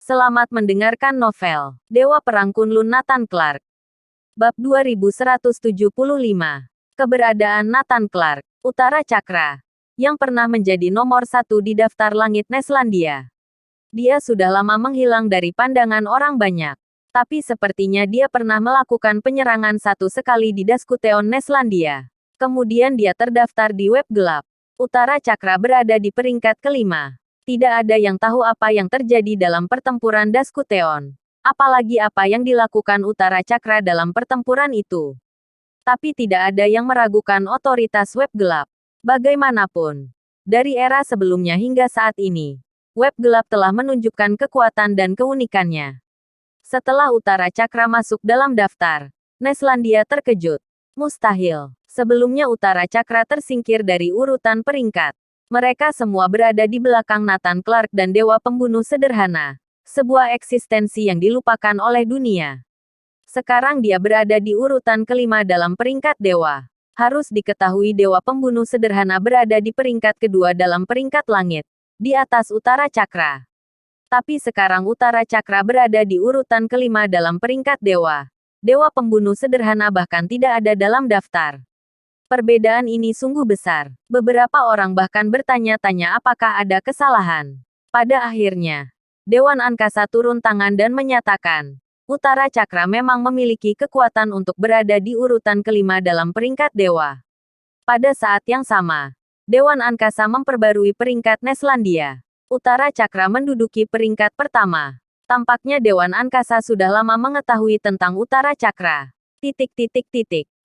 Selamat mendengarkan novel Dewa Perang Kunlun Nathan Clark. Bab 2175. Keberadaan Nathan Clark, Utara Cakra, yang pernah menjadi nomor 1 di daftar langit Neslandia. Dia sudah lama menghilang dari pandangan orang banyak. Tapi sepertinya dia pernah melakukan penyerangan satu sekali di Daskuteon Neslandia. Kemudian dia terdaftar di web gelap. Utara Cakra berada di peringkat kelima. Tidak ada yang tahu apa yang terjadi dalam pertempuran Daskuteon. Apalagi apa yang dilakukan Utara Cakra dalam pertempuran itu. Tapi tidak ada yang meragukan otoritas web gelap. Bagaimanapun, dari era sebelumnya hingga saat ini, web gelap telah menunjukkan kekuatan dan keunikannya. Setelah Utara Cakra masuk dalam daftar, Neslandia terkejut. Mustahil. Sebelumnya Utara Cakra tersingkir dari urutan peringkat. Mereka semua berada di belakang Nathan Clark dan Dewa Pembunuh Sederhana. Sebuah eksistensi yang dilupakan oleh dunia. Sekarang dia berada di urutan kelima dalam peringkat dewa. Harus diketahui Dewa Pembunuh Sederhana berada di peringkat kedua dalam peringkat langit. Di atas Utara Cakra. Tapi sekarang Utara Cakra berada di urutan kelima dalam peringkat dewa. Dewa Pembunuh Sederhana bahkan tidak ada dalam daftar. Perbedaan ini sungguh besar. Beberapa orang bahkan bertanya-tanya apakah ada kesalahan. Pada akhirnya, Dewan Angkasa turun tangan dan menyatakan, Utara Cakra memang memiliki kekuatan untuk berada di urutan kelima dalam peringkat dewa. Pada saat yang sama, Dewan Angkasa memperbarui peringkat Neslandia. Utara Cakra menduduki peringkat pertama. Tampaknya Dewan Angkasa sudah lama mengetahui tentang Utara Cakra.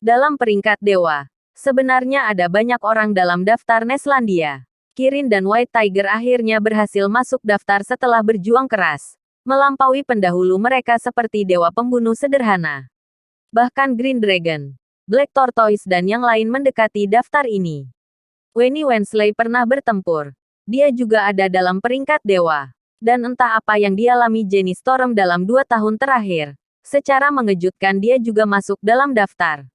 Dalam peringkat dewa. Sebenarnya ada banyak orang dalam daftar Neslandia. Kirin dan White Tiger akhirnya berhasil masuk daftar setelah berjuang keras. Melampaui pendahulu mereka seperti Dewa Pembunuh Sederhana. Bahkan Green Dragon, Black Tortoise dan yang lain mendekati daftar ini. Wenny Wensley pernah bertempur. Dia juga ada dalam peringkat dewa. Dan entah apa yang dialami Jenny Storm dalam 2 tahun terakhir. Secara mengejutkan dia juga masuk dalam daftar.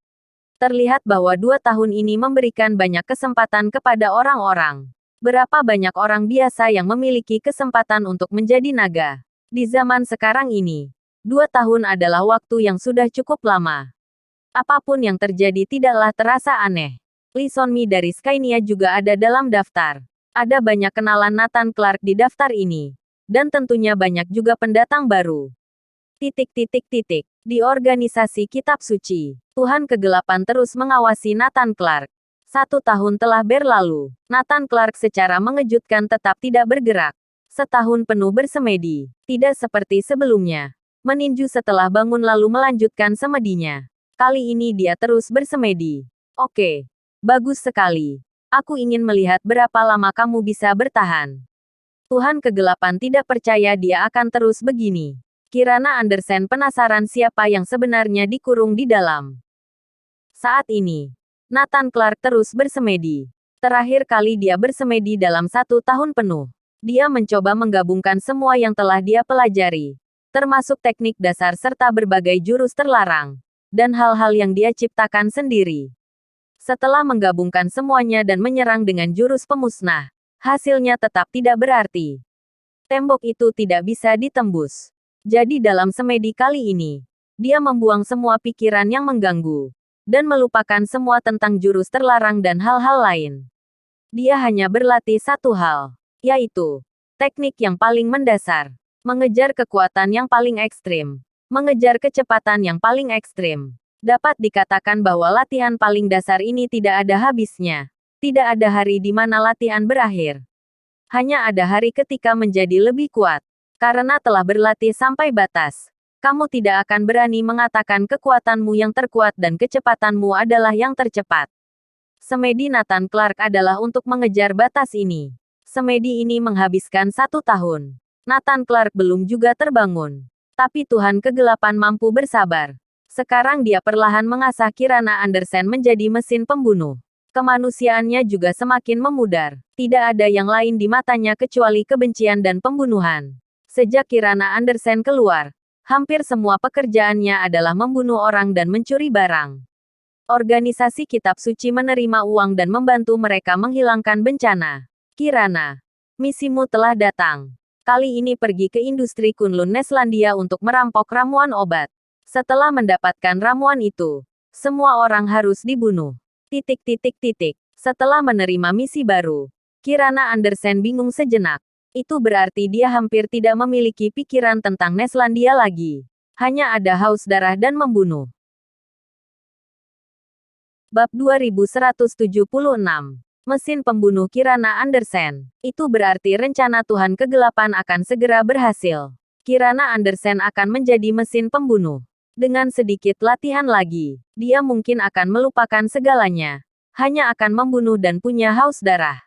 Terlihat bahwa 2 tahun ini memberikan banyak kesempatan kepada orang-orang. Berapa banyak orang biasa yang memiliki kesempatan untuk menjadi naga. Di zaman sekarang ini, 2 tahun adalah waktu yang sudah cukup lama. Apapun yang terjadi tidaklah terasa aneh. Lee Sonmi dari Skynia juga ada dalam daftar. Ada banyak kenalan Nathan Clark di daftar ini. Dan tentunya banyak juga pendatang baru. Di organisasi Kitab Suci, Tuhan Kegelapan terus mengawasi Nathan Clark. 1 tahun telah berlalu. Nathan Clark secara mengejutkan tetap tidak bergerak. Setahun penuh bersemedi. Tidak seperti sebelumnya. Meninju setelah bangun lalu melanjutkan semedinya. Kali ini dia terus bersemedi. Oke. Bagus sekali. Aku ingin melihat berapa lama kamu bisa bertahan. Tuhan Kegelapan tidak percaya dia akan terus begini. Kirana Andersen penasaran siapa yang sebenarnya dikurung di dalam. Saat ini, Nathan Clark terus bersemedi. Terakhir kali dia bersemedi dalam 1 tahun penuh. Dia mencoba menggabungkan semua yang telah dia pelajari. Termasuk teknik dasar serta berbagai jurus terlarang. Dan hal-hal yang dia ciptakan sendiri. Setelah menggabungkan semuanya dan menyerang dengan jurus pemusnah, hasilnya tetap tidak berarti. Tembok itu tidak bisa ditembus. Jadi dalam semedi kali ini, dia membuang semua pikiran yang mengganggu. Dan melupakan semua tentang jurus terlarang dan hal-hal lain. Dia hanya berlatih satu hal, yaitu teknik yang paling mendasar. Mengejar kekuatan yang paling ekstrim. Mengejar kecepatan yang paling ekstrim. Dapat dikatakan bahwa latihan paling dasar ini tidak ada habisnya. Tidak ada hari di mana latihan berakhir. Hanya ada hari ketika menjadi lebih kuat. Karena telah berlatih sampai batas, kamu tidak akan berani mengatakan kekuatanmu yang terkuat dan kecepatanmu adalah yang tercepat. Semedi Nathan Clark adalah untuk mengejar batas ini. Semedi ini menghabiskan 1 tahun. Nathan Clark belum juga terbangun. Tapi Tuhan Kegelapan mampu bersabar. Sekarang dia perlahan mengasah Kirana Andersen menjadi mesin pembunuh. Kemanusiaannya juga semakin memudar. Tidak ada yang lain di matanya kecuali kebencian dan pembunuhan. Sejak Kirana Andersen keluar, hampir semua pekerjaannya adalah membunuh orang dan mencuri barang. Organisasi Kitab Suci menerima uang dan membantu mereka menghilangkan bencana. Kirana, misimu telah datang. Kali ini pergi ke industri Kunlun Neslandia untuk merampok ramuan obat. Setelah mendapatkan ramuan itu, semua orang harus dibunuh. Setelah menerima misi baru, Kirana Andersen bingung sejenak. Itu berarti dia hampir tidak memiliki pikiran tentang Neslandia lagi. Hanya ada haus darah dan membunuh. Bab 2176. Mesin pembunuh Kirana Andersen. Itu berarti rencana Tuhan Kegelapan akan segera berhasil. Kirana Andersen akan menjadi mesin pembunuh. Dengan sedikit latihan lagi, dia mungkin akan melupakan segalanya. Hanya akan membunuh dan punya haus darah.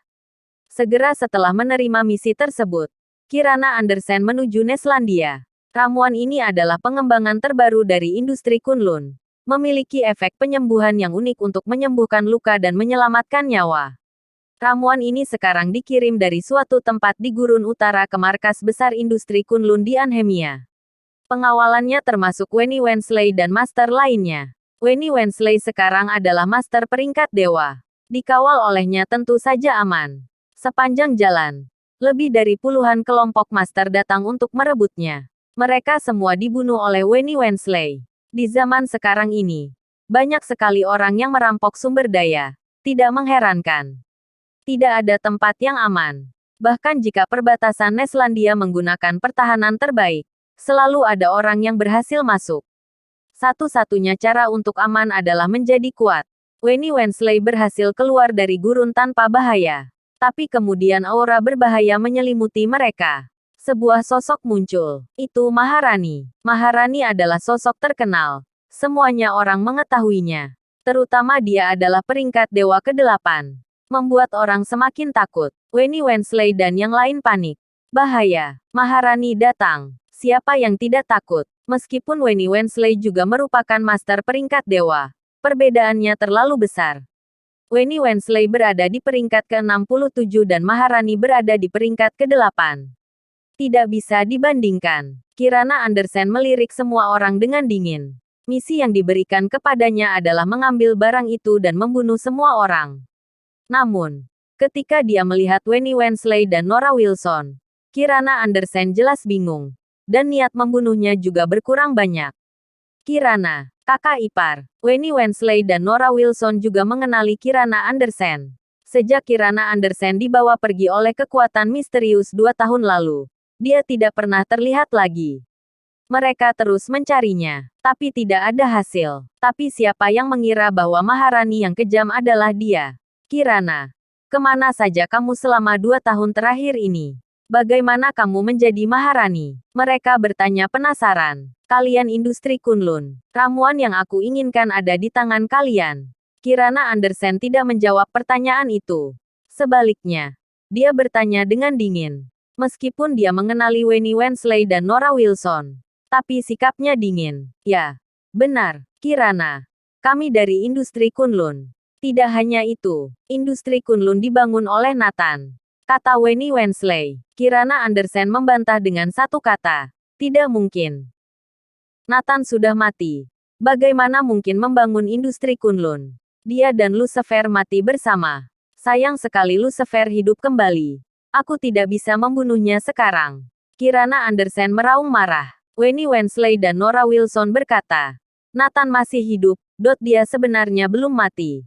Segera setelah menerima misi tersebut, Kirana Andersen menuju Neslandia. Ramuan ini adalah pengembangan terbaru dari industri Kunlun. Memiliki efek penyembuhan yang unik untuk menyembuhkan luka dan menyelamatkan nyawa. Ramuan ini sekarang dikirim dari suatu tempat di gurun utara ke markas besar industri Kunlun di Anhemia. Pengawalannya termasuk Wenny Wensley dan master lainnya. Wenny Wensley sekarang adalah master peringkat dewa. Dikawal olehnya tentu saja aman. Sepanjang jalan, lebih dari puluhan kelompok master datang untuk merebutnya. Mereka semua dibunuh oleh Wenny Wensley. Di zaman sekarang ini, banyak sekali orang yang merampok sumber daya. Tidak mengherankan. Tidak ada tempat yang aman. Bahkan jika perbatasan Neslandia menggunakan pertahanan terbaik, selalu ada orang yang berhasil masuk. Satu-satunya cara untuk aman adalah menjadi kuat. Wenny Wensley berhasil keluar dari gurun tanpa bahaya. Tapi kemudian aura berbahaya menyelimuti mereka. Sebuah sosok muncul. Itu Maharani. Maharani adalah sosok terkenal. Semuanya orang mengetahuinya. Terutama dia adalah peringkat dewa ke-8. Membuat orang semakin takut. Wenny Wensley dan yang lain panik. Bahaya. Maharani datang. Siapa yang tidak takut? Meskipun Wenny Wensley juga merupakan master peringkat dewa, perbedaannya terlalu besar. Wenny Wensley berada di peringkat ke-67 dan Maharani berada di peringkat ke-8. Tidak bisa dibandingkan. Kirana Andersen melirik semua orang dengan dingin. Misi yang diberikan kepadanya adalah mengambil barang itu dan membunuh semua orang. Namun, ketika dia melihat Wenny Wensley dan Nora Wilson, Kirana Andersen jelas bingung. Dan niat membunuhnya juga berkurang banyak. Kirana, kakak ipar, Wenny Wensley dan Nora Wilson juga mengenali Kirana Andersen. Sejak Kirana Andersen dibawa pergi oleh kekuatan misterius 2 tahun lalu, dia tidak pernah terlihat lagi. Mereka terus mencarinya, tapi tidak ada hasil. Tapi siapa yang mengira bahwa Maharani yang kejam adalah dia? Kirana, kemana saja kamu selama 2 tahun terakhir ini? Bagaimana kamu menjadi Maharani? Mereka bertanya penasaran. Kalian industri Kunlun. Ramuan yang aku inginkan ada di tangan kalian. Kirana Andersen tidak menjawab pertanyaan itu. Sebaliknya, dia bertanya dengan dingin. Meskipun dia mengenali Wenny Wensley dan Nora Wilson. Tapi sikapnya dingin. Ya, benar, Kirana. Kami dari industri Kunlun. Tidak hanya itu, industri Kunlun dibangun oleh Nathan. Kata Wenny Wensley. Kirana Andersen membantah dengan satu kata. Tidak mungkin. Nathan sudah mati. Bagaimana mungkin membangun industri Kunlun? Dia dan Lucifer mati bersama. Sayang sekali Lucifer hidup kembali. Aku tidak bisa membunuhnya sekarang. Kirana Andersen meraung marah. Wenny Wensley dan Nora Wilson berkata. Nathan masih hidup, dia sebenarnya belum mati.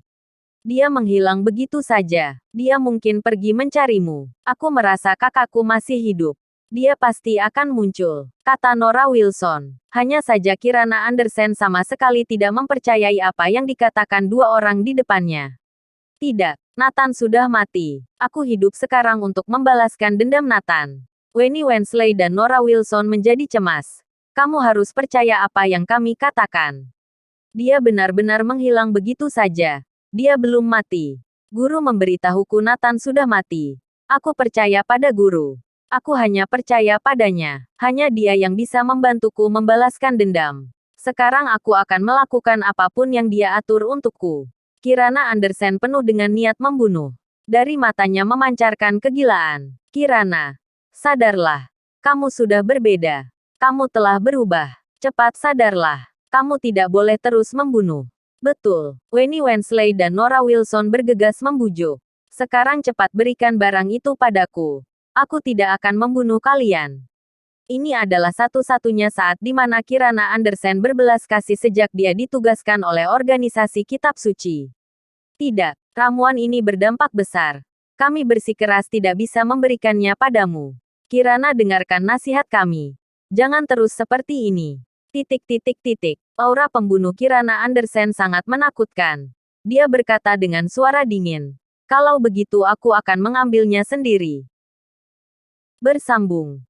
Dia menghilang begitu saja. Dia mungkin pergi mencarimu. Aku merasa kakakku masih hidup. Dia pasti akan muncul, kata Nora Wilson. Hanya saja Kirana Andersen sama sekali tidak mempercayai apa yang dikatakan 2 orang di depannya. Tidak, Nathan sudah mati. Aku hidup sekarang untuk membalaskan dendam Nathan. Wenny Wensley dan Nora Wilson menjadi cemas. Kamu harus percaya apa yang kami katakan. Dia benar-benar menghilang begitu saja. Dia belum mati. Guru memberitahuku Nathan sudah mati. Aku percaya pada guru. Aku hanya percaya padanya. Hanya dia yang bisa membantuku membalaskan dendam. Sekarang aku akan melakukan apapun yang dia atur untukku. Kirana Andersen penuh dengan niat membunuh. Dari matanya memancarkan kegilaan. Kirana, sadarlah. Kamu sudah berbeda. Kamu telah berubah. Cepat sadarlah. Kamu tidak boleh terus membunuh. Betul, Wenny Wensley dan Nora Wilson bergegas membujuk. Sekarang cepat berikan barang itu padaku. Aku tidak akan membunuh kalian. Ini adalah satu-satunya saat di mana Kirana Andersen berbelas kasih sejak dia ditugaskan oleh organisasi kitab suci. Tidak, ramuan ini berdampak besar. Kami bersikeras tidak bisa memberikannya padamu. Kirana, dengarkan nasihat kami. Jangan terus seperti ini. Aura pembunuh Kirana Andersen sangat menakutkan. Dia berkata dengan suara dingin. Kalau begitu aku akan mengambilnya sendiri. Bersambung.